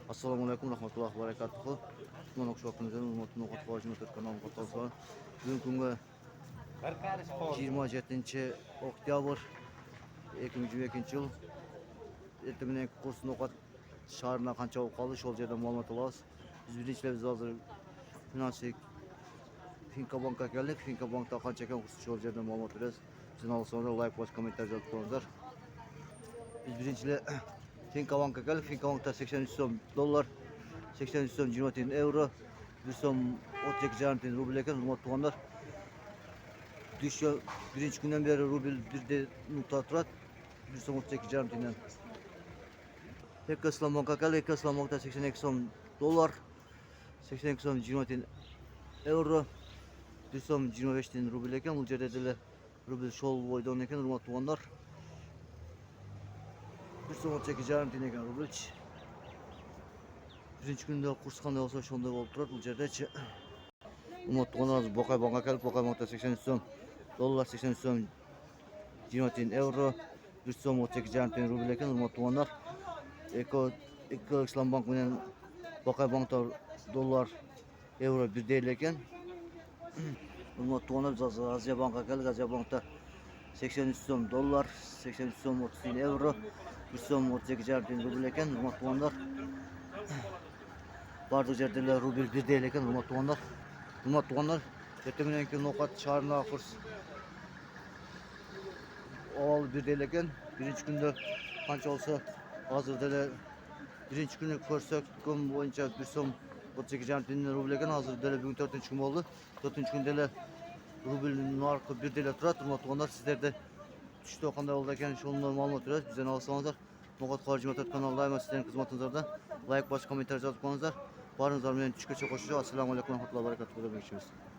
Assalomu alaykum rahmatullohi va barakatuh. Mana o'sha kundan ummatni o'qituvchi kanalga qo'shilgan. Bugun kunga 27 oktyabr 2022 yil. Ertaga kursni o'qit shaharına qancha qoldi, shu yerdan ma'lumot olamiz. Biz birinchilar hozir Finansik Finka Bank'a keldik. Finka Bank'ta qancha ekan kurs, shu yerdan ma'lumot beramiz. Bizning sonra like va kommentar yozib qo'yinglar. Biz birinchilar Finka Bank'a geldik. Finka Bank'ta 83 so'm dollar, 83 so'm 20 tiyin euro, 1 so'm 32,5 tiyin rubl ekan. Hurmatli tuğanlar. Düşüyor. Birinci günden beri rubl 1.nokta turadi. 1 so'm 32,5 tiyindan. Ekka Bank'a geldik. Ekka Bank'ta 82 so'm dollar, 82 so'm 20 tiyin euro, 1 so'm 25 tiyin rubl ekan. Bu yerda de rubl şol boydan ekan. Hurmatli tuğanlar. 1 so'm 32,5 tiyin ekan rubl. Birinchi kunda kurs qanday olsa shunday bo'lib turadi bu yerdachi. Hurmatli tuğanlar, Boqay Bank'a keldik. Boqay Bank'ta 83 so'm dollar, 83 so'm 20 tiyin euro, 1 so'm 32,5 tiyin rubl ekan. Hurmatli tuğanlar. Eko İslam Bank bilan Boqay Bank'ta dollar, euro bir değil ekan. Hurmatli tuğanlar, biz Aziya Bank'a keldik. Aziya Bank'ta 83 so'm dollar, 83 so'm 30 tiyin euro, 1 so'm 32,5 tiyin rubl ekan. Hurmatli tuğanlar. Bardıq yerdə rubl bir değil ekan. Hurmatli tuğanlar. Hurmatli tuğanlar. Ertəmənki noqat şarına kurs oval bir değil ekan. Birinci günde qancha olsa hazırda birinci günü ko'rsak kun bo'yicha 1 so'm 32,5 tiyin rubl ekan. Hazırda bugun 4-chi kun bo'ldi. 4-chi kunda rubl narxi bir değil turadi. Hurmatli tuğanlar, sizlarda tushda qanday bo'ldi ekan, shuni ma'lumot berasiz. Bizdan olsangizlar, Noqat xorijiy mehnat kanalida sizlarning xizmatingizda like, boshqa kommentar yozib qo'yinglar. Baringizlar bilan tushgacha qo'shishib. Assalomu alaykum va rahmatullohi va barakatuh.